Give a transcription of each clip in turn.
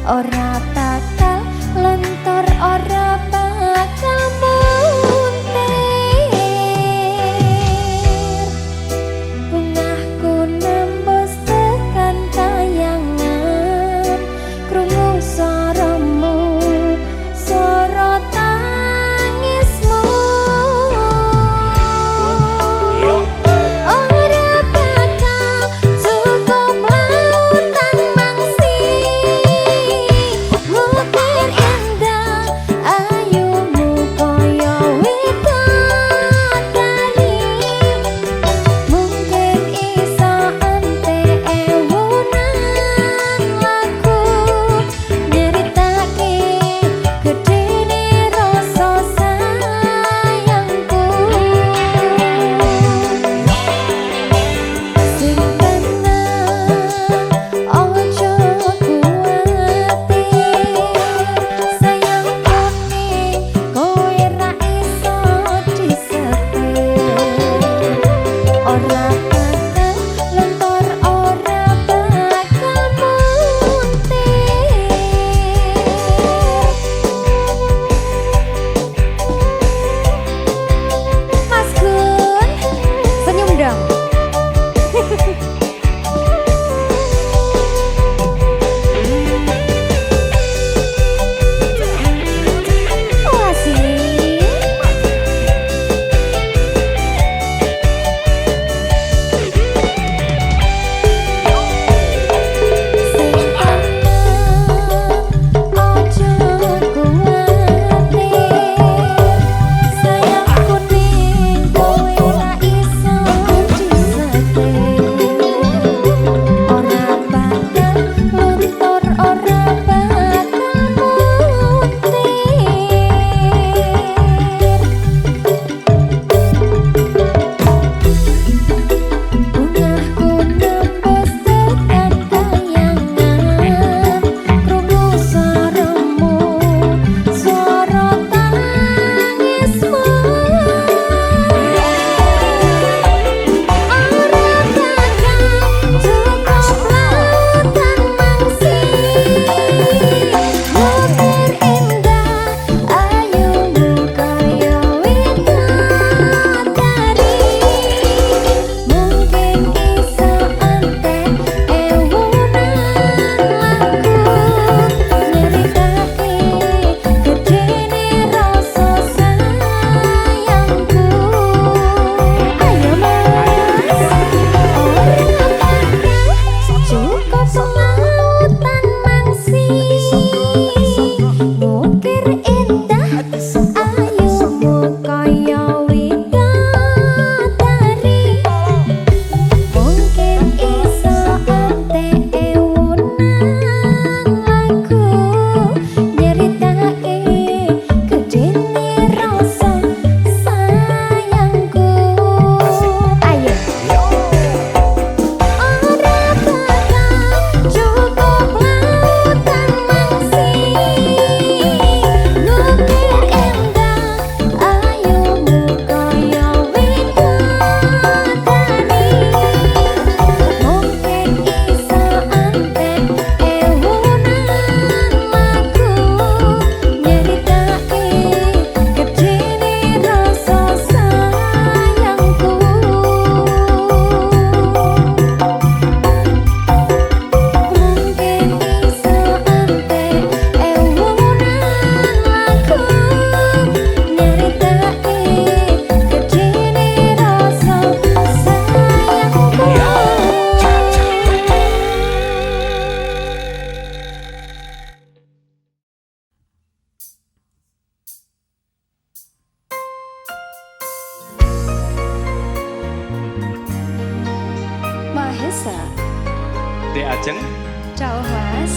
ora bakal lentur, ora bakal muntir. Bungahku nembus tekan kayangan, krungu suaramu, suara tangismu. Ora bakal cukup lautan mangsi, mukir indah ayumu koyo widodari. Mungkin iso ante ewunan lagu nyeritake gedene rasa sayangku. Sing tenang ojo kuwatir, sayangku ning kowe ra iso disetir. Ora bakal lentur, ora bakal muntir. Mas Gun, senyum dong. Wah sih. Sing tenang ojo kuwatir, sayangku ning kowe ra iso disetir. Ora bakal luntur, ora bakal muntir. Bungahku nembus tekan kayangan, krungu suaramu, suara tangismu. Ora bakal cukup lautan mangsi, mukir indah ayumu koyo widodari. Mungkin iso ante ewunan lagu nyeritake gedene rasa sayangku. Ayo mas, ora bakal cukup lautan mangsi, mukir indah ayumu koyo widodari. Mungkin iso ante ewunan lagu nyeritake gedene rasa sayangku. Ayo. Ora bakal cukup lautan mangsi, mukir indah ayumu koyo widodari. Mungkin iso ante ewunan lagu nyeritake gedene rasa sayangku. Mungkin iso ante ewunan lagu nyeritake gedene rasa sayangku. Mahesa, Dek Ajeng ciao mas.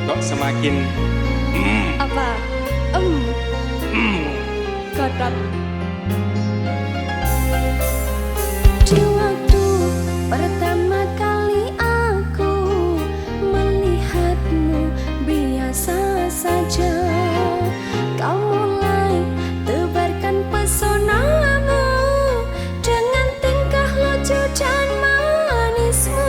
kok semakin Apa? Godot. Di waktu pertama kali aku melihatmu biasa saja, kau mulai tebarkan pesonamu dengan tingkah lucu dan manismu.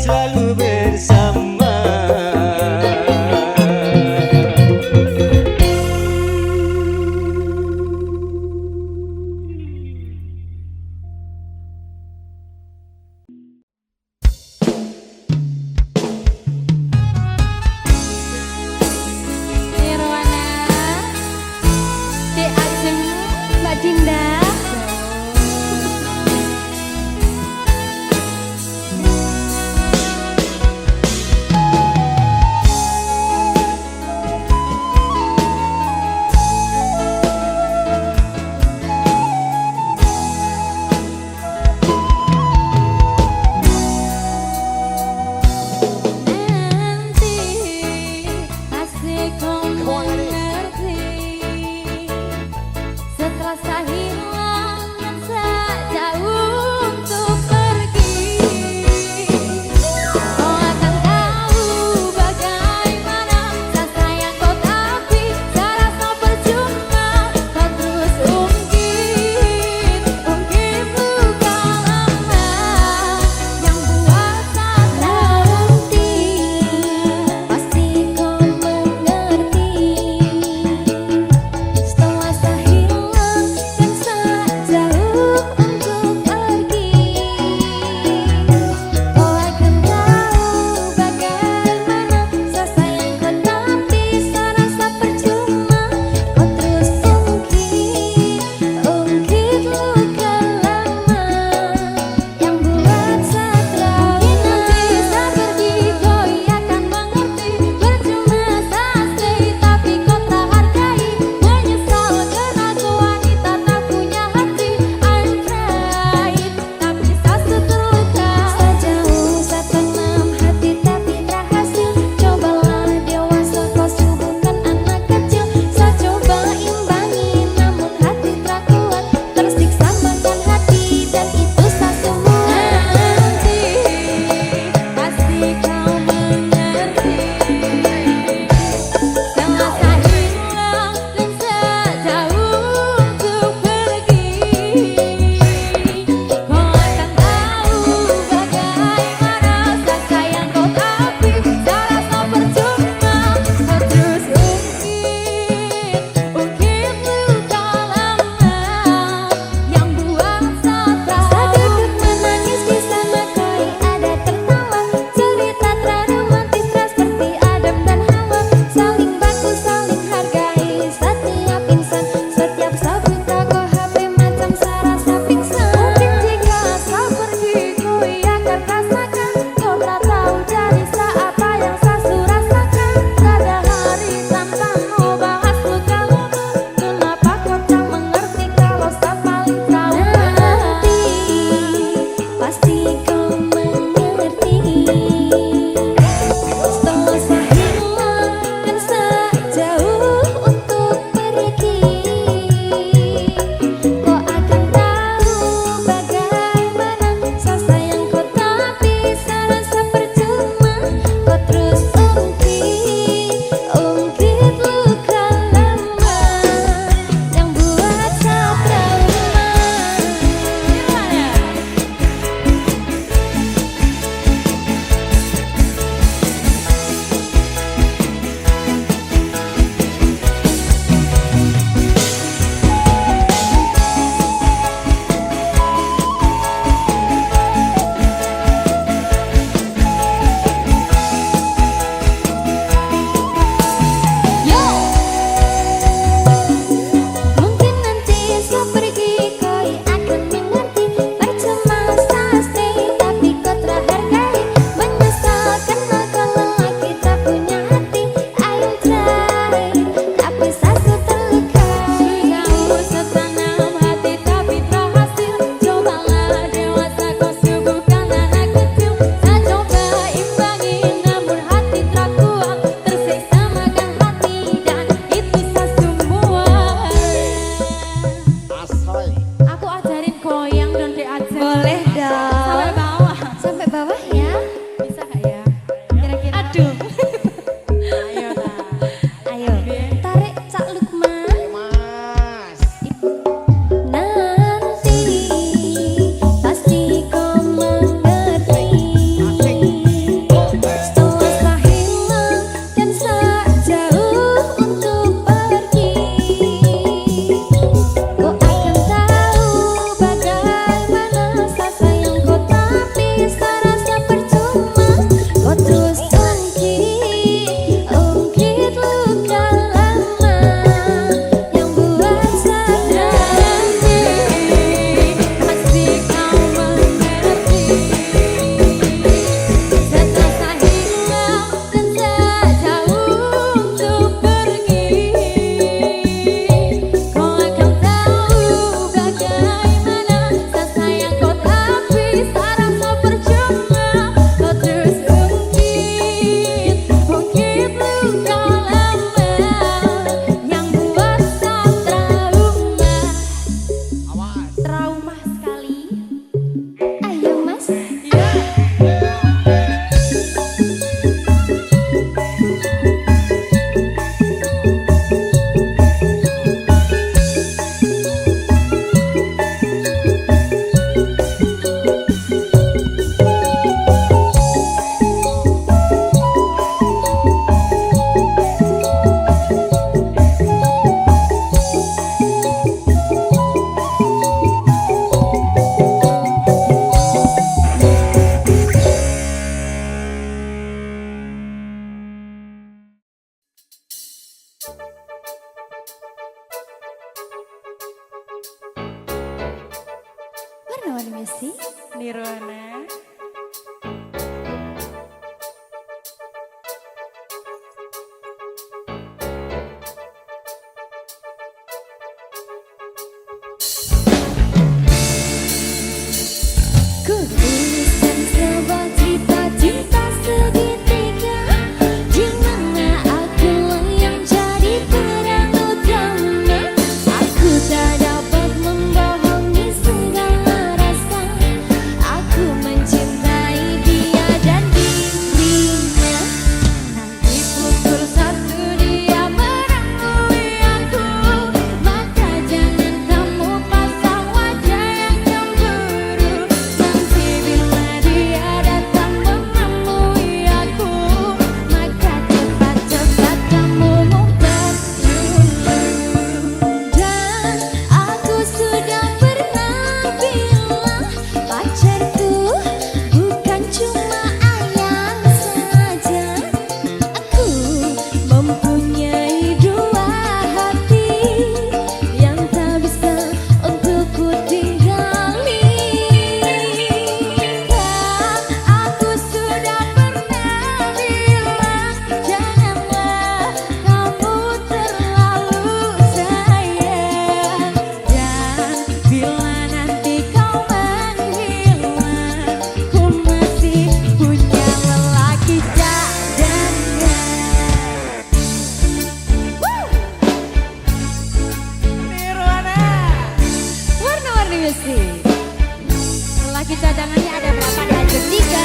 selalu bersama. Nirwana, Dek Ajeng, Mbak Dinda. Music Nirwana. Ku tuliskan sebuah cerita cinta segitiga, di mana akulah yang jadi peran utama. Aku tak dapat membohongi segala rasa. Aku mencintai dia dan dirinya. Nanti pukul 1 dia menemui aku, maka jangan kamu pasang wajah yang cemburu. Nanti bila dia datang menemui aku, maka cepat-cepat kamu ngumpet dulu. Dan aku sudah pernah bilang, pacarku bukan cuma ayang saja. Aku mempunyai dua hati yang tak bisa untuk ku tinggali. Aku sudah pernah bilang, janganlah kamu terlalu sayang. Dan bila nanti kau menghilang, ku masih punya lelaki cadangan. Nirwana Warna-warni Music. Lelaki cadangannya ada berapa? Ada 3.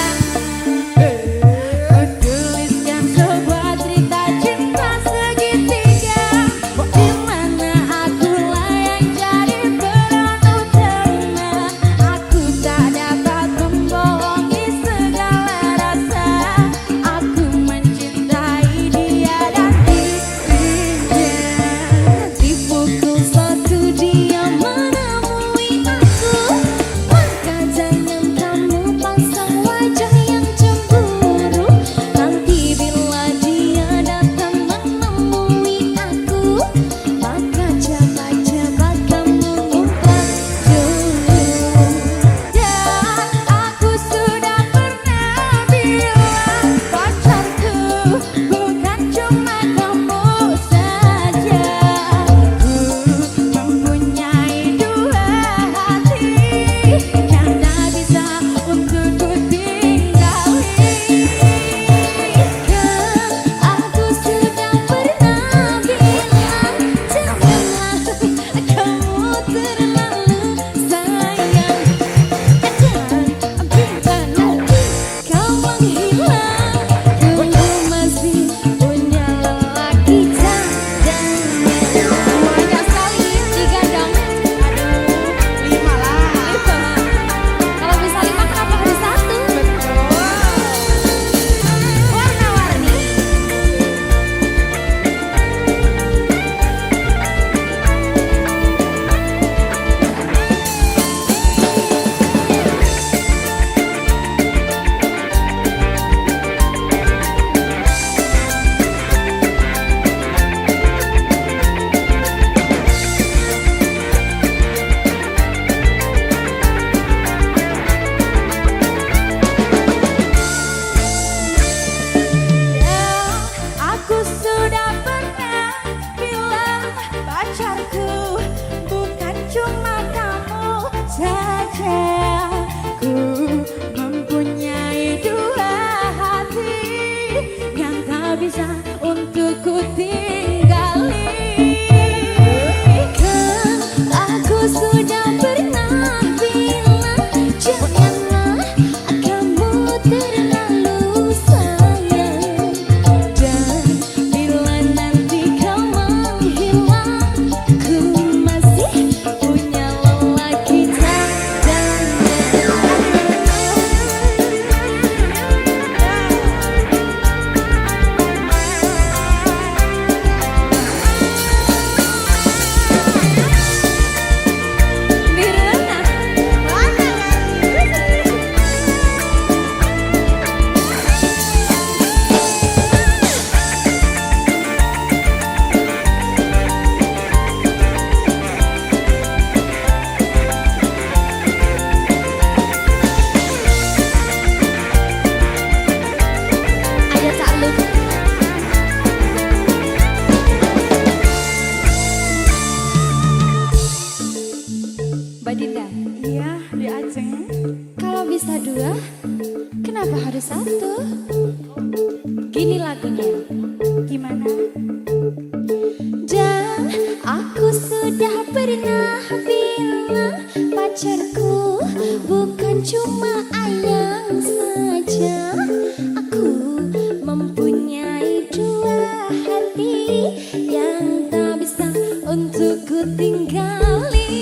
Ku tuliskan sebuah cerita cinta segitiga, di mana akulah yang jadi peran utama. Aku tak dapat membohongi segala rasa. Aku mencintai dia dan dirinya. Di pukul 1 dia menemui aku, maka jangan kamu pasang wajah yang cemburu. Nanti bila dia datang menemui aku, maka cepat-cepat kamu ngumpet dulu. Dan aku sudah pernah bilang, pacarku bukan cuma kamu saja. Ku mempunyai dua hati yang tak bisa untuk ku tinggali. Aku sudah pernah bilang, janganlah kamu terlalu sayang. Dan bila nanti kau menghilang, ku masih punya lelaki cadangan. Banyak sekali 3 dong. Aduh, 5 lah. 5. Kalau bisa 5 kenapa harus 1? Betul. Warna-warni. Aku sudah pernah bilang, pacarku bukan cuma kamu saja. Ku mempunyai dua hati yang tak bisa untuk ku tinggali. Aku sudah pernah bilang, janganlah kamu terlalu sayang. Dan bila nanti kau menghilang, ku masih punya lelaki cadangan. Gini lagunya, gimana? Dan aku sudah pernah bilang pacarku bukan cuma ayang saja. Aku mempunyai dua hati yang tak bisa untuk ku tinggali.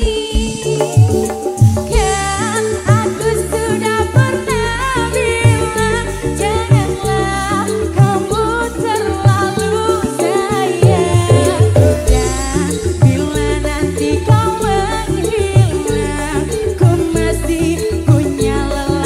Kan aku sudah pernah bilang janganlah kamu terlalu sayang. Dan bila nanti kau menghilang, ku masih punya lelaki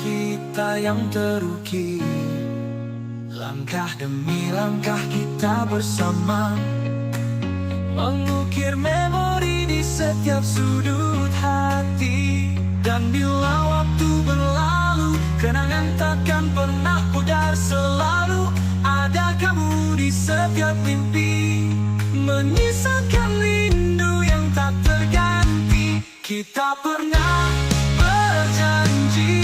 kita yang teruki. Langkah demi langkah kita bersama, mengukir memori di setiap sudut hati. Dan bila waktu berlalu, kenangan takkan pernah pudar. Selalu ada kamu di setiap mimpi, menyisakan rindu yang tak terganti. Kita pernah berjanji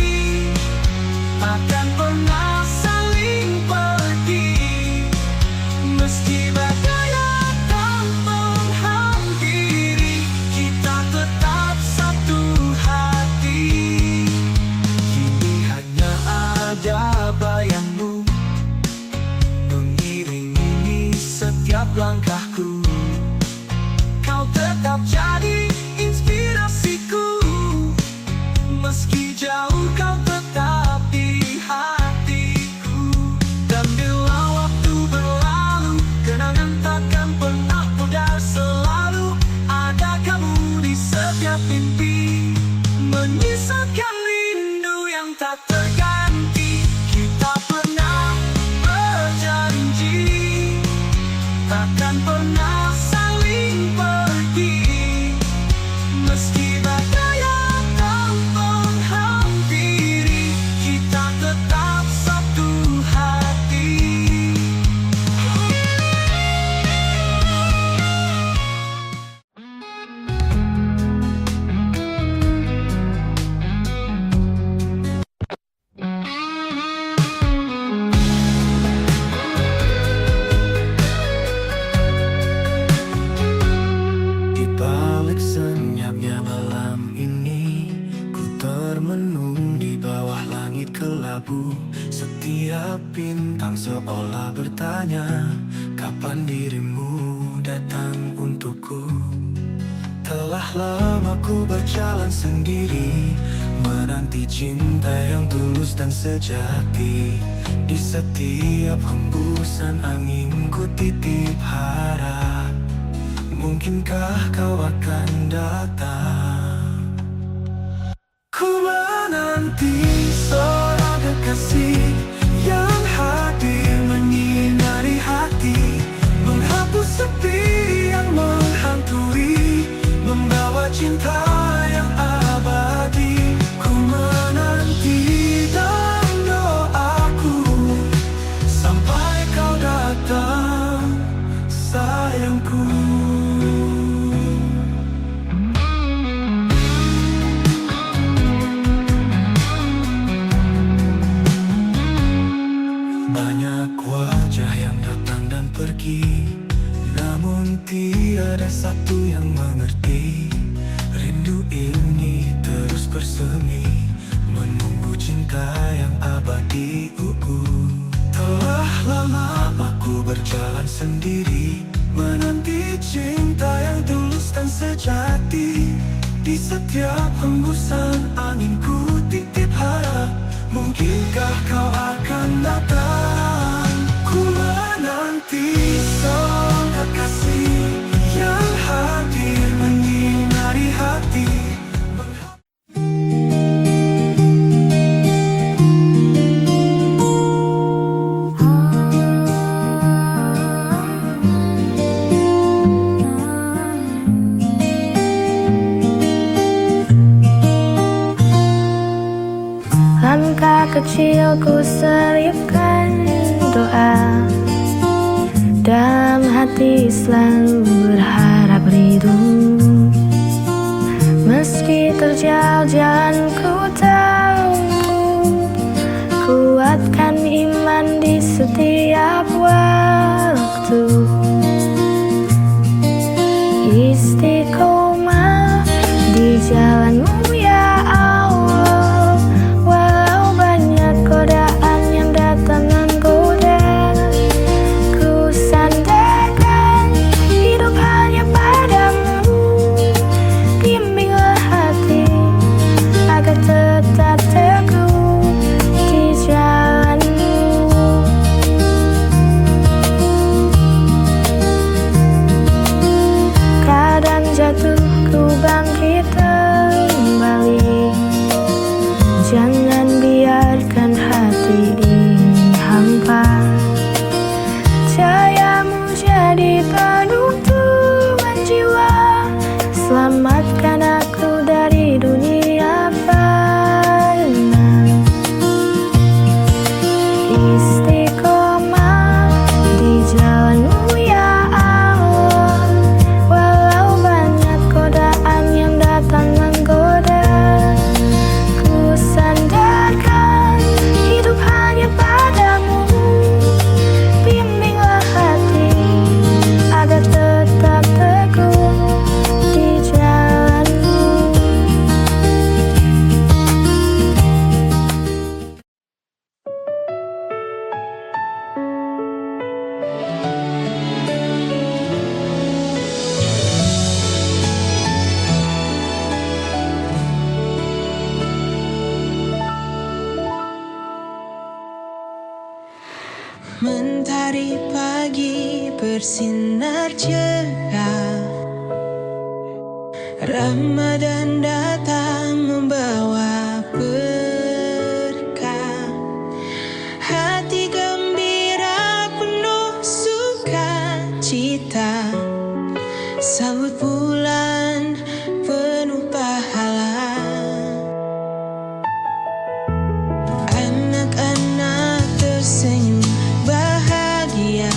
akan pernah saling pergi, meski badai datang menghampiri, kita tetap satu hati. Kini hanya ada bayangmu mengiringi setiap langkahku. Kau tetap jadi inspirasiku, meski jauh kau tetap di hatiku. Dan bila waktu berlalu, kenangan takkan pernah pudar. Selalu ada kamu di setiap mimpi, menyisakan rindu yang tak terganti. Kita pernah berjanji takkan pernah saling pergi, meski badai datang menghampiri, kita tetap satu hati. Di balik senyapnya malam ini, ku termenung di bawah langit kelabu. Setiap bintang seolah bertanya, kapan dirimu datang untukku. Telah lama ku berjalan sendiri, menanti cinta yang tulus dan sejati. Di setiap hembusan angin ku titip harap, mungkinkah kau akan datang. Ku menanti seorang kekasih yang hadir menyinari hati, menghapus sepi yang menghantui, membawa cinta yang abadi. Ku menanti dalam doaku sampai kau datang, sayangku. Banyak wajah yang datang dan pergi, namun tiada satu yang mengerti. Rindu ini terus bersemi, menunggu cinta yang abadi. Telah lama aku berjalan sendiri, menanti cinta yang tulus dan sejati. Di setiap hembusan angin ku titip harap, mungkinkah kau akan datang. Ku menanti seorang kekasih yang hadir menyinari hati. Langkah kecilku selipkan doa, dalam hati selalu berharap rindu. Meski terjal jalan ku tahu, kuatkan iman di setiap waktu. Istiqomah di jalanmu ya Allah, walau banyak godaan yang datang menggoda. Ku sandarkan hidup hanya padamu, bimbinglah hati agar tetap teguh di jalanmu. Mentari pagi bersinar cerah, Ramadan datang membawa berkah. Hati gembira penuh sukacita, sambut bulan penuh pahala. Anak-anak tersenyum bahagia,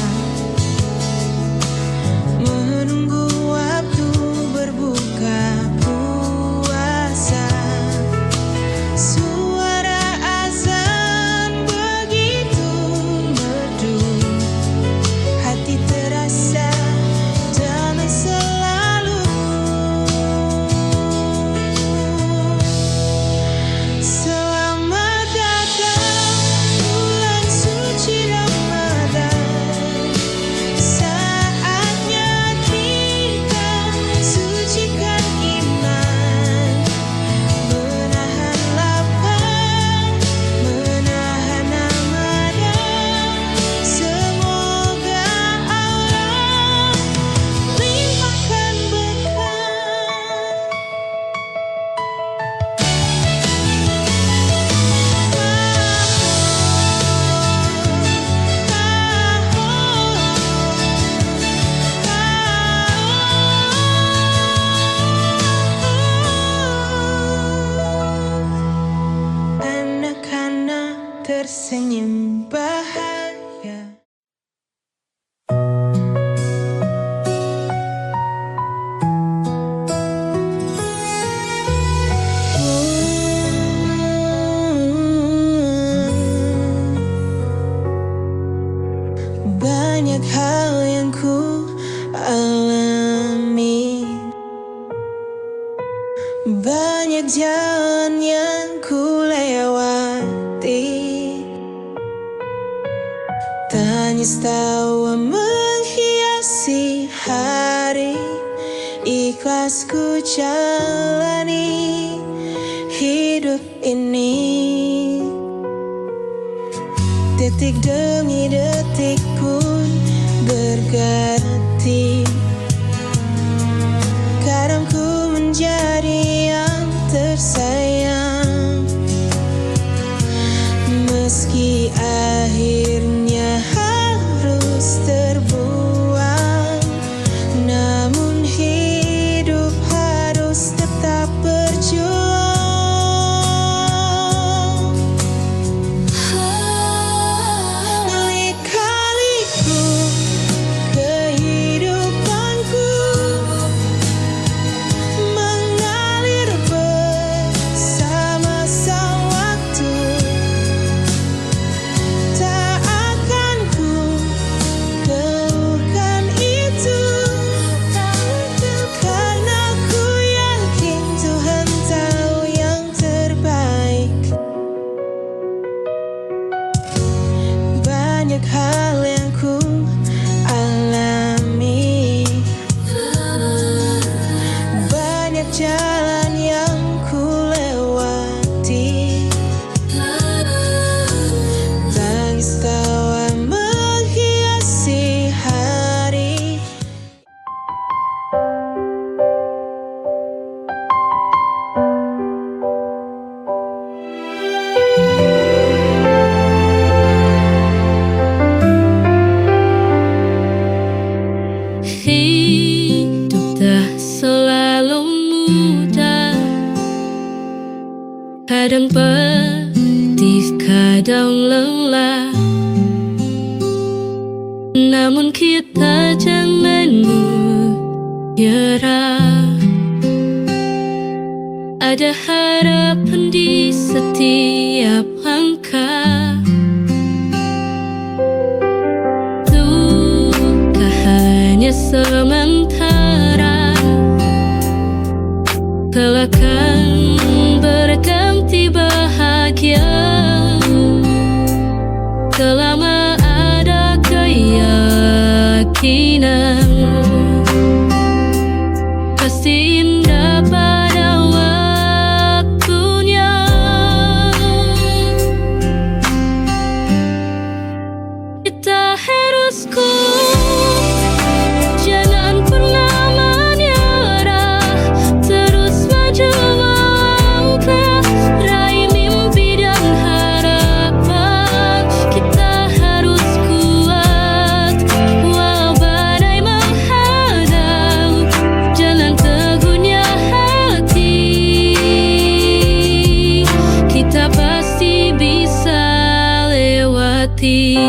menunggu waktu berbuka puasa. Suara azan begitu merdu, hati terasa damai selalu. Selamat datang bulan suci Ramadan, saatnya kita sucikan iman, menahan lapar, menahan amarah. Semoga Allah limpahkan anak-anak tersenyum bahagia. Banyak hal yang ku alami, banyak jalan yang ku lewati. Tangis tawa menghiasi hari, ikhlas ku jalani hidup ini. Detik demi detik pun berganti, kadang ku menjadi yang tersayang. Meski akhirnya harus terbuang, namun hidup harus tetap berjuang. Lika-liku kehidupanku mengalir bersama sang waktu. Tak akan ku keluhkan itu, karena ku yakin Tuhan tahu yang terbaik. Banyak hal yang ku alami, banyak jalan yang ku lewati. Tangis tawa menghiasi hari. Hidup tak selalu mudah, kadang pedih, kadang lelah. Namun kita jangan menyerah, ada harapan di setiap langkah. Duka hanya sementara, kelak akan berganti bahagia. Selama ada keyakinan, pasti indah pada waktunya. harusku. Jangan pernah menyerah, terus maju melangkah, raih mimpi dan harapan. Kita harus kuat walau badai menghadang, jalan teguhnya hati, kita pasti bisa lewati.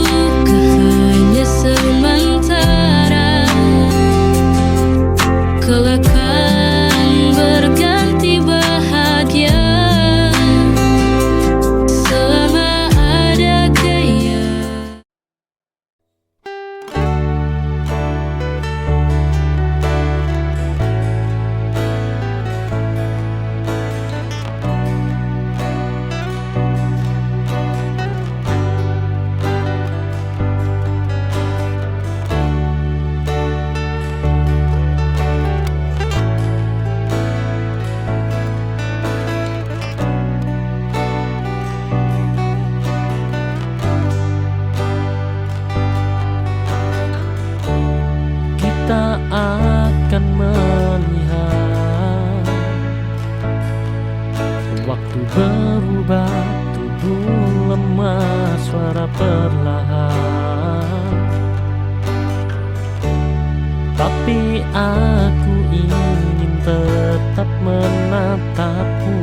Duka hanya sementara, kelak akan berganti bahagia. Selama ada gaya. Kita akan melihat waktu berubah, tubuh lemah, suara perlahan. Tapi aku ingin tetap menatapmu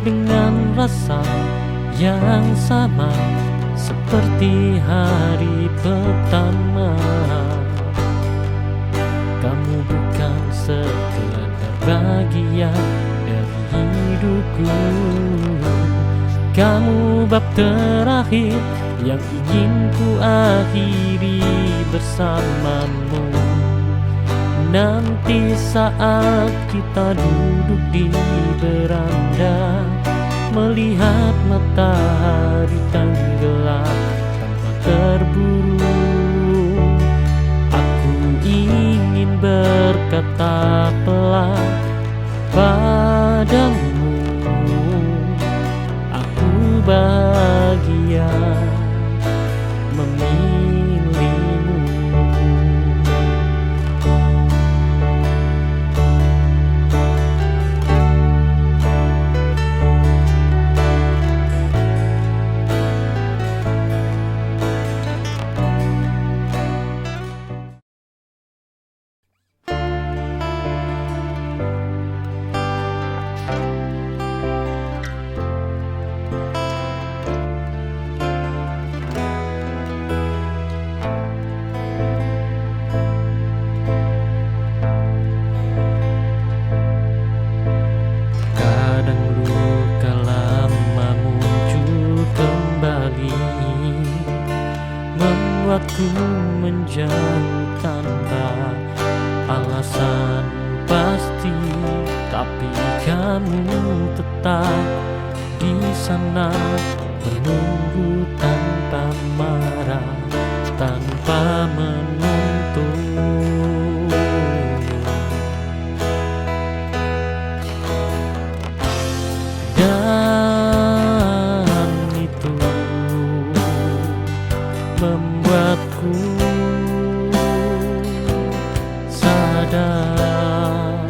dengan rasa yang sama seperti hari pertama. Kamu bukan sekedar bagian dari hidupku, kamu bab terakhir yang ingin ku akhiri bersamamu. Nanti saat kita duduk di beranda, melihat matahari tenggelam tanpa terburu, aku ingin berkata pelan padamu, aku bahagia memilihmu. Kadang luka lama muncul kembali, membuatku menjauh tanpa alasan pasti. Tapi kamu tetap di sana, menunggu tanpa marah, tanpa menuntut. Dan itu membuatku sadar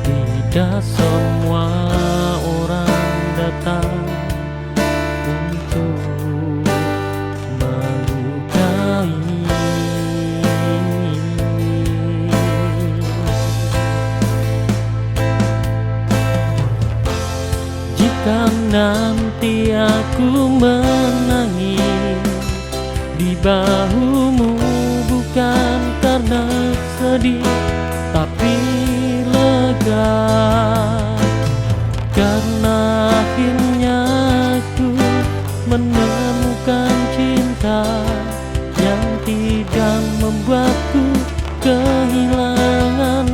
tidak semua orang datang untuk melukai. Jika nanti aku menangis di bahumu, bukan karena sedih tapi lega, karena akhirnya aku menemukan cinta yang tidak membuatku kehilangan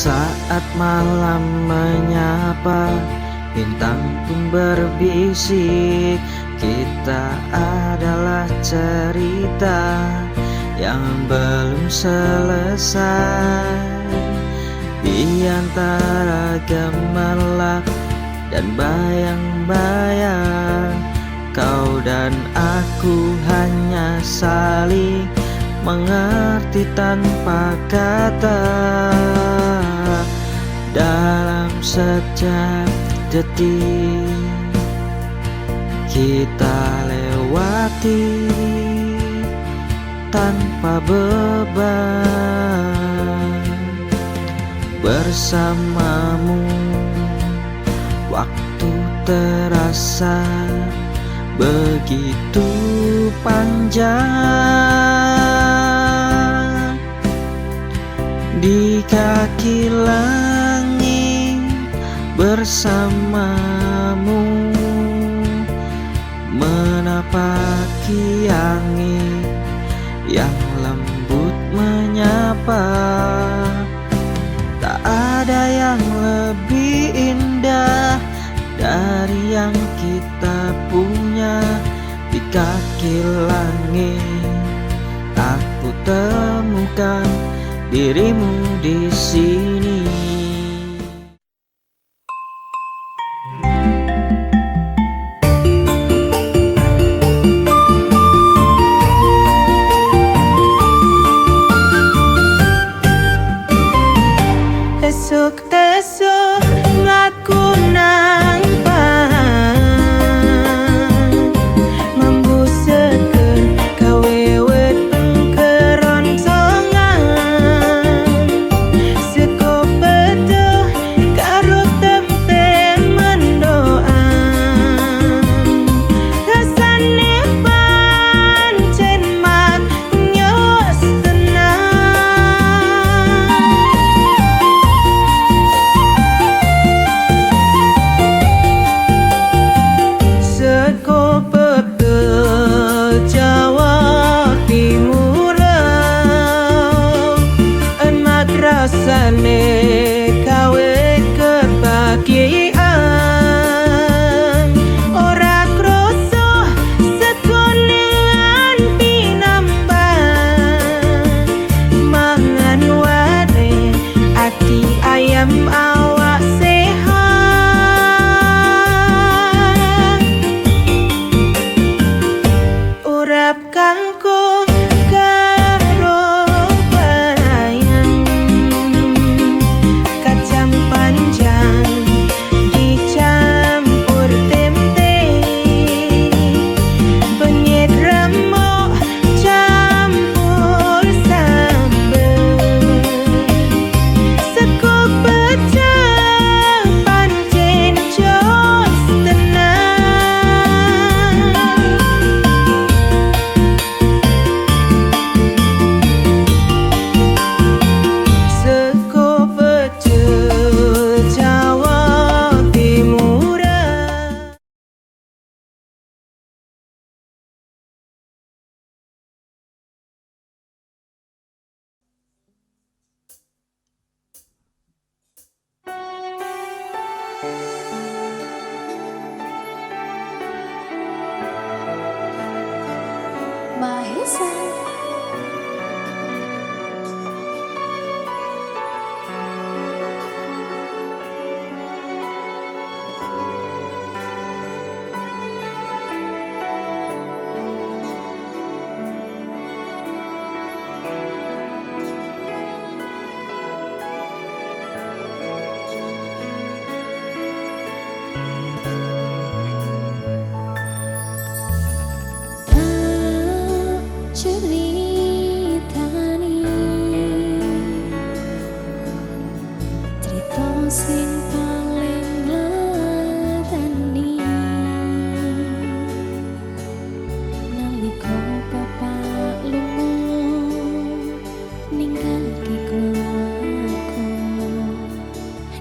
Saat malam menyapa, bintang pun berbisik. Kita adalah cerita yang belum selesai. Di antara gemerlap dan bayang-bayang, kau dan aku hanya saling mengerti tanpa kata. Dalam setiap detik kita lewati tanpa beban. Bersamamu waktu terasa begitu panjang. Di kaki langit bersamamu, menapaki angin yang lembut menyapa. Tak ada yang lebih indah dari yang kita punya. Di kaki langit aku temukan dirimu di sini. Esuk-esuk ngaku nang membusekeun kawewet keroncongan. Seko bedo karo tempe mendoan. Rasane pancen maknyos tenang. Seko pepel Jawa Timuran, emak rasane kawe kebahagiaan. Ora kroso sekonean pinambah, mangan wae ati ayam awak sehat. Urap kangkung karo bayang, kacang panjang dicampur tempe, penyet remuk campur sambel. Seko pecah pancen jos tenang. Seko pecel Jawa Timuran. Mahesa. Ceritani cerita sing paling ngladani nalika bapak lunga ninggalke keluarga.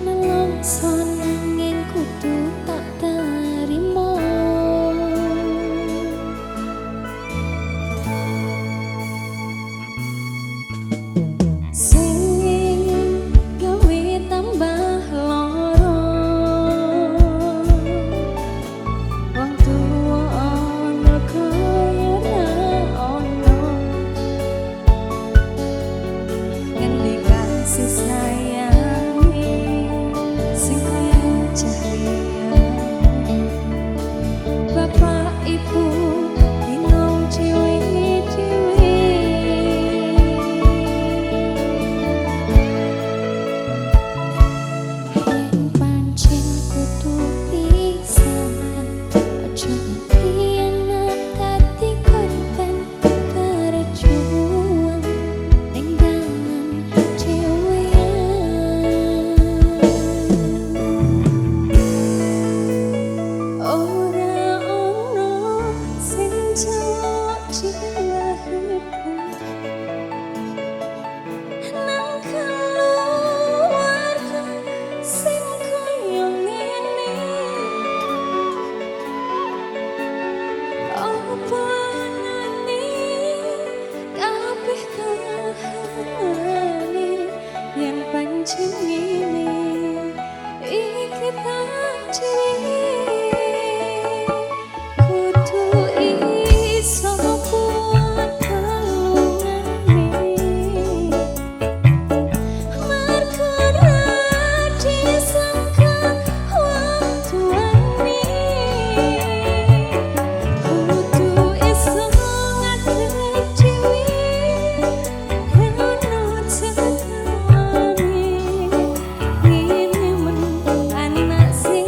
Nelongso nanging kudu tak terima. Sing gawe sing ngene iki tak kudu iso kuat kalungane mergo disangka wong tuane kudu iso ngatur dhewe ono cenane ngene men anak sing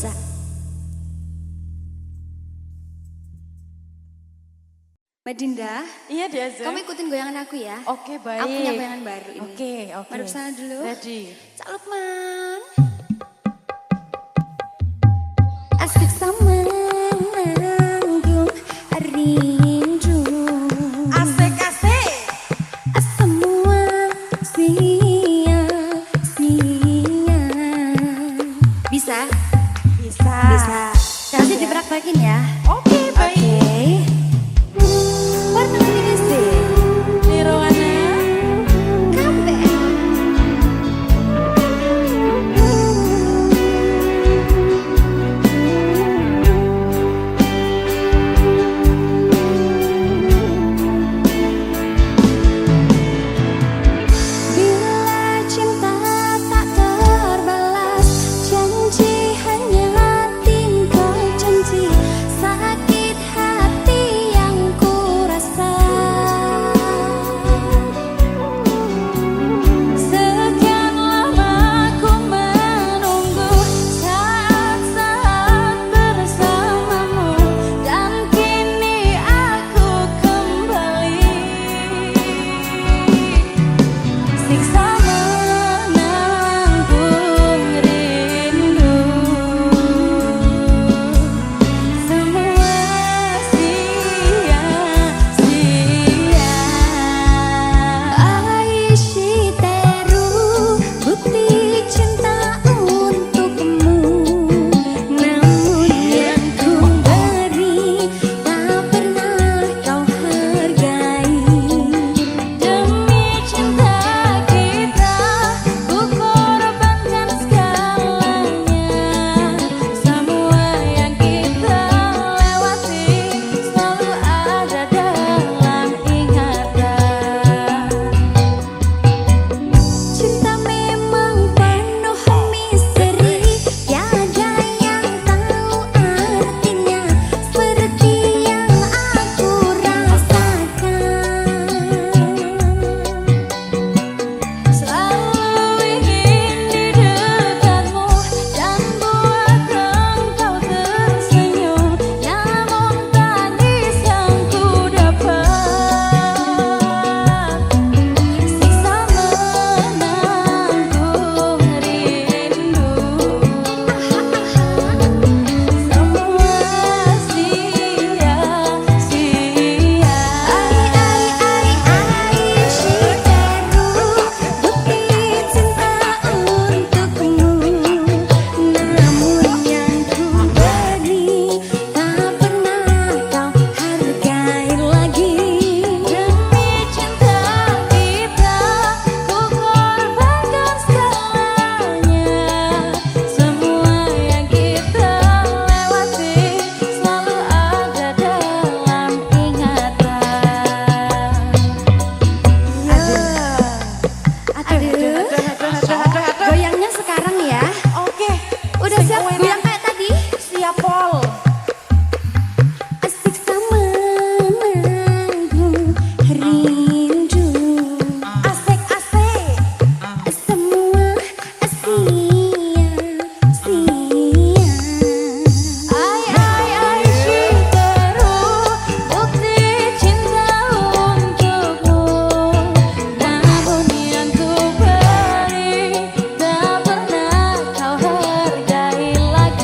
bisa. Mbak Dinda, Iya Diaza. kamu ikutin goyangan aku ya. Oke baik. Aku punya goyangan baru ini. Oke oke. Mari ke sana dulu. Ready. Cak Lukman. Asik sama nanggung rindu. Asik asik. Semua sia-sia. Bisa? Bisa. Bisa. Nanti dipraktekin ya. Oke baik. Warna kuning sih. Nirwana. Kabeh. Bila cinta tak terbalas, janji hanya tinggal janji. Sakit hati yang ku rasa. Sekian lama ku menunggu saat-saat bersamamu, dan kini aku kembali. Siksa menanggung rindu. Semua sia-sia. Aishi teru bukti cinta untukmu, namun yang ku beri tak pernah kau hargai. Demi cinta kita ku korbankan segalanya. Semua yang kita lewati selalu ada dalam ingatan. Cinta memang penuh misteri, tiada yang tahu artinya seperti yang aku rasakan. Selalu ingin di dekatmu dan buat engkau tersenyum, namun tangis yang ku dapat. Siksa menanggung rindu. Semua sia-sia. Aishi teru bukti cinta untukmu, namun yang ku beri tak pernah kau hargai lagi. Demi cinta kita ku korbankan segalanya. Semua yang kita lewati selalu ada dalam ingatan. Aduh, goyangnya sekarang ya. Oke. Udah siap goyang kayak tadi? Siap Pol. Asik sama nanggung rindu. Asik asik. Semua sia-sia. Aishi teru bukti cinta untukmu, namun yang ku beri tak pernah kau hargai lagi.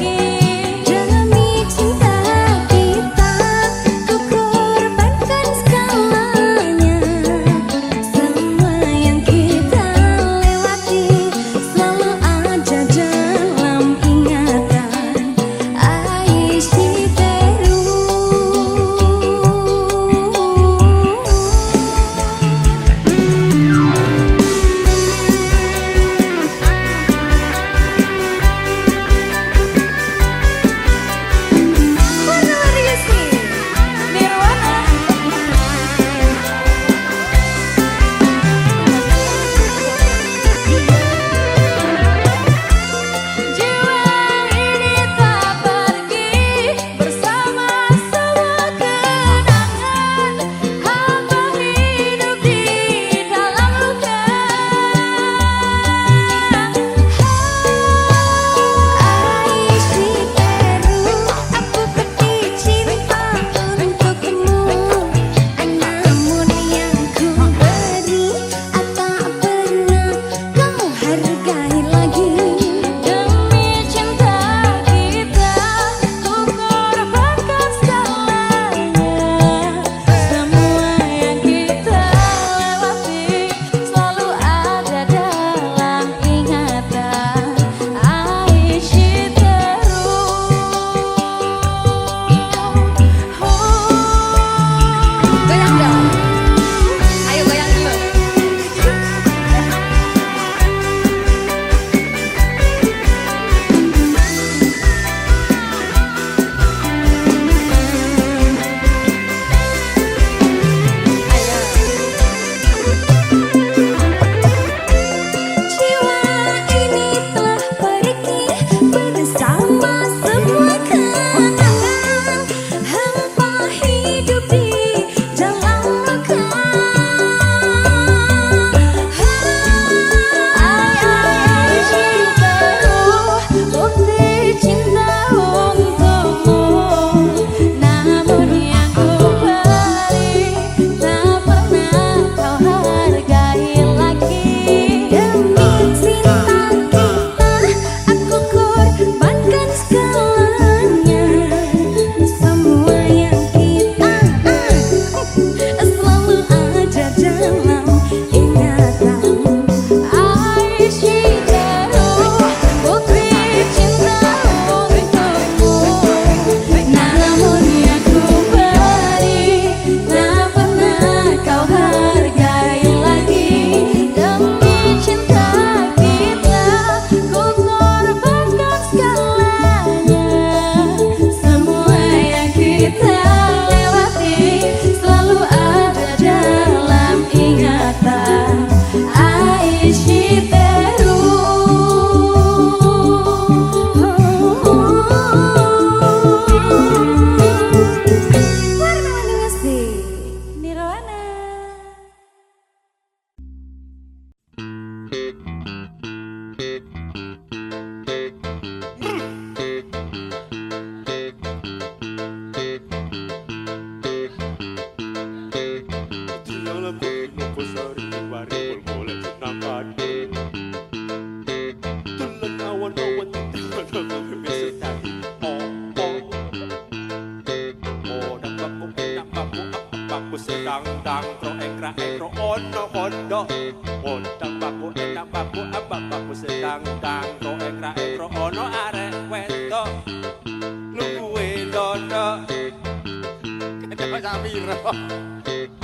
Wiro.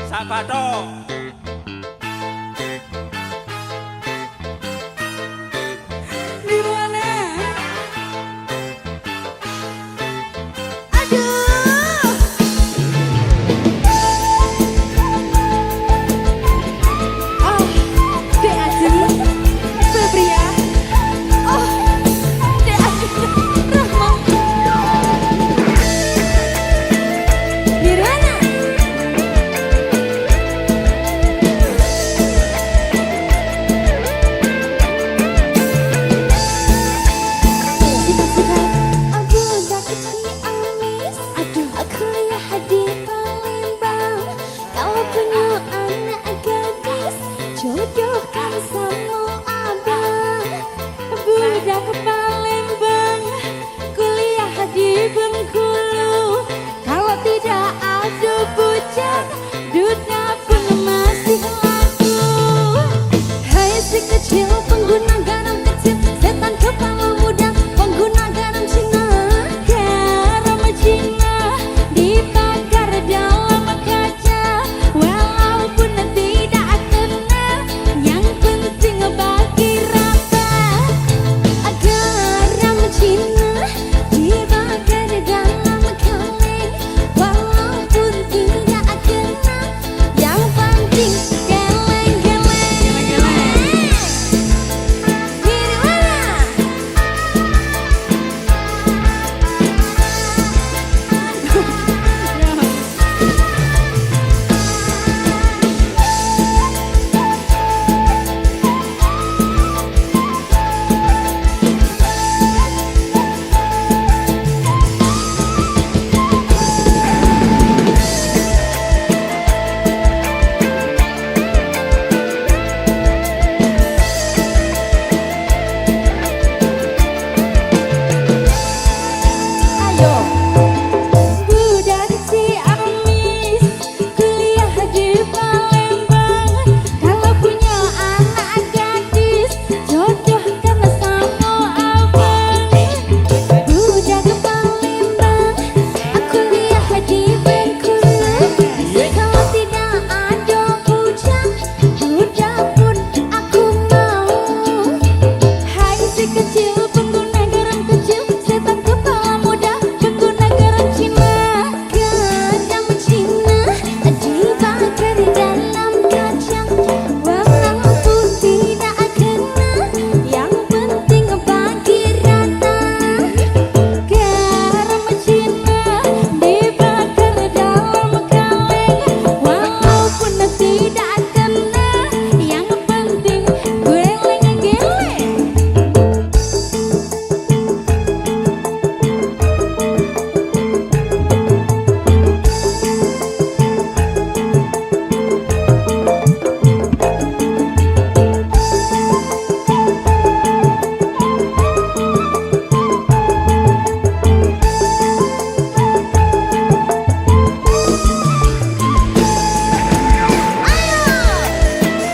Sabato. Nirwana. Aduh. Oh, Dek Ajeng, Febria. Oh, Dek Ajeng, Rahma. Nirwana. Aku udah kecil amis. Aduh, aku lihat di Palembang. Kalau punya anak gadis, jodohkan sama abang. Budak ke Palembang, kuliah di Bengkulu. Kalau tidak ada bujang, dunia pun masih laku. Hai si kecil pengguna garam kecil, setan kepala muda pengguna garam Cina. Garam Cina dibakar dalam kaca, walaupun tidak kena, yang penting bagi rata. Garam Cina dibakar dalam kaleng, walaupun tidak kena, yang penting geleng-geleng. Ayo, budak Ciamis, kuliah di Palembang. Kalau punya anak gadis, jodohkan sama abang. Budak Palembang, aku lihat di Bengkulu. Kalau tidak ada bujang, budak pun aku mau. Hai si kecil pengguna garam kecil, setan kepala muda pengguna garam Cina. Garam Cina dibakar dalam kacang, walaupun tidak kena, yang penting bagi rata. Garam Cina dibakar dalam kaleng, walaupun tidak kena, yang penting geleng-geleng.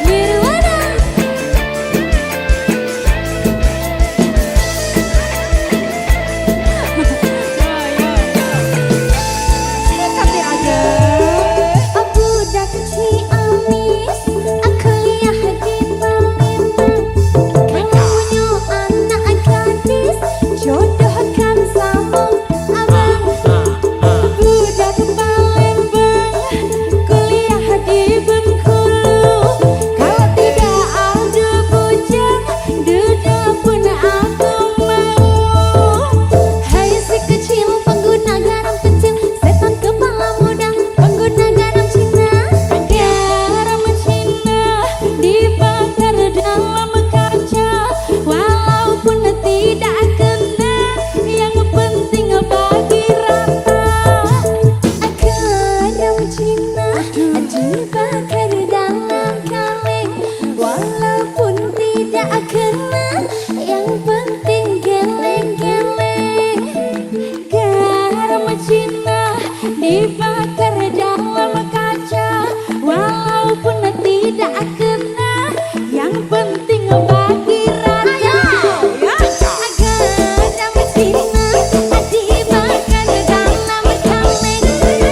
Nirwana. Tapi aja. Aku udah Ciamis, aku lihat di Palembang. Kalau punya anak gadis, jodohkan sama abang. Budak Palembang, kuliah di Bengkulu. Kalau tidak ada bujang, duda pun aku mau. Hai si kecil pengguna garam kecil, setan kepala muda pengguna garam Cina. Garam Cina dibakar dalam kaca, walaupun tidak kena, yang penting bagi rata. Garam Cina dibakar dalam kaleng, walaupun tidak kena, yang penting geleng-geleng. Garam Cina dibakar dalam kaca, walaupun tidak kena, yang penting bagi rata. Garam Cina dibakar dalam kaleng,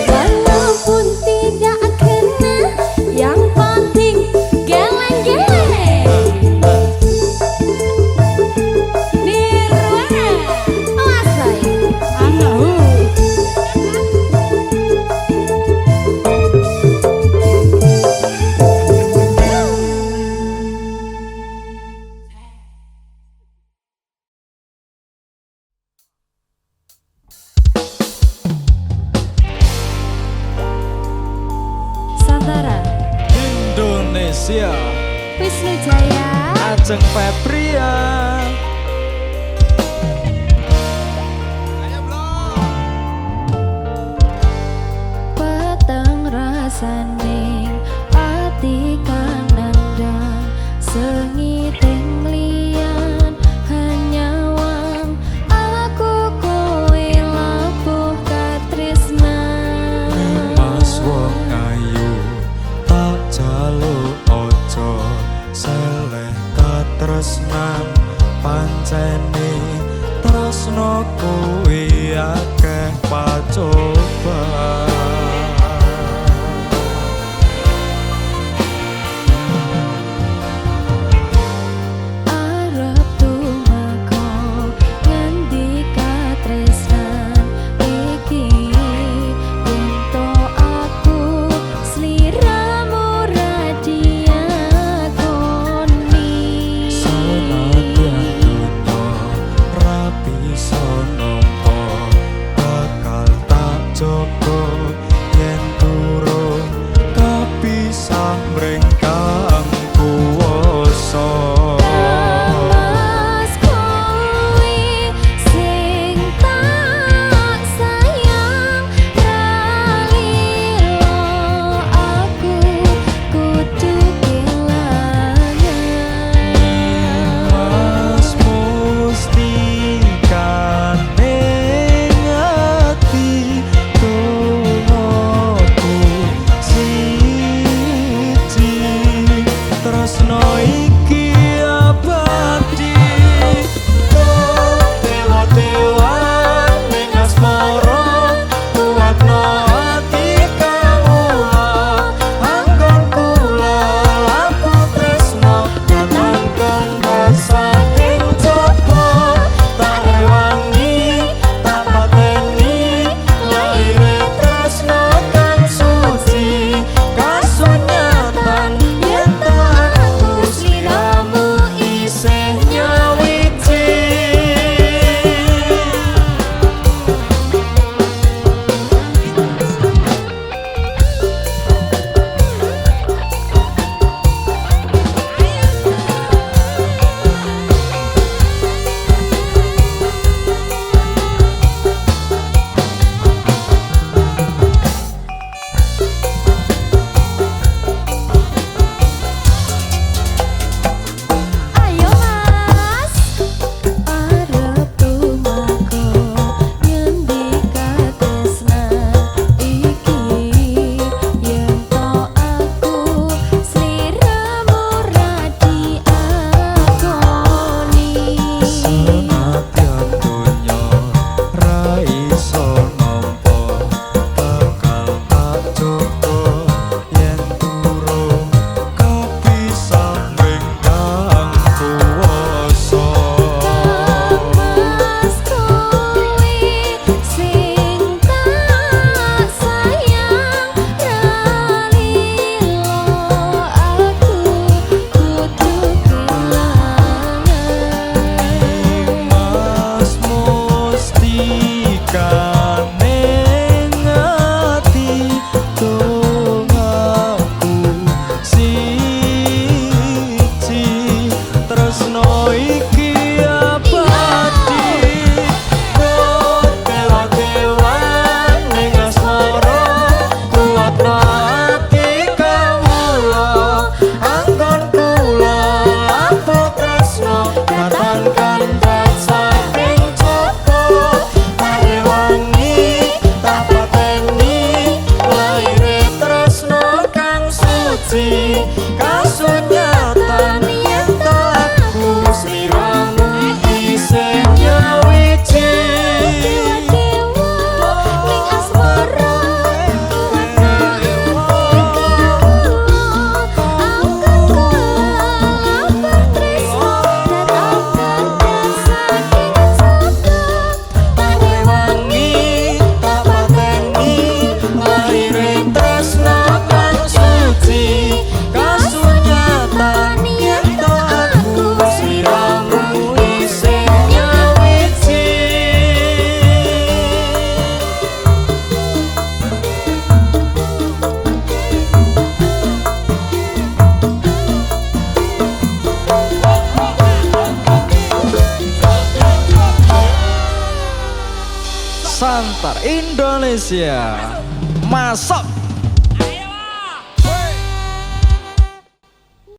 walaupun tidak Sia Wisnu Jaya, Ajeng Febrian. peteng rasaning ati kanandang sengiting liyan hanyawang aku kowe labuh katresnan. Mas wong ayu tak jaluk ojo seleh katresnan pancene tresno kuwi akeh pacobaan. Arep tumeka ngendi katresnan iki ento aku sliramu radiakoni. Senadyan donya rapi sonompo bakal tak jogo yen turun kapisah mrengkang kuwasa. Mas kowe sing tak sayang ralilo aku kudu kelangan. Mas mustika ning ati tunggu siji tresno iki abadi dewa-dewan ning asmara kuatno ati kawula anggon kula aku tresno kanangkan saking coba tak rewangi tak pateni laire tresno kang suci kasunyatan yen tak aku sliramu isih nyawiji. Ayo mas, arep tumeka ngendi katresnan iki yen to aku sliramu radiakoni. Senadyan donya ra iso nampa bakal tak jogo yen turun kapisah mrengkang kuwasa. Mas kowe sing tak sayang ralilo aku kudu kelangan. Mas mustika ning ati tunggu siji tresno iki abadi dewa-dewan ning asmara kuatno ati kawula anggon kula lampah tresno datangkan saking coba tak rewangi Santar Indonesia. Masuk.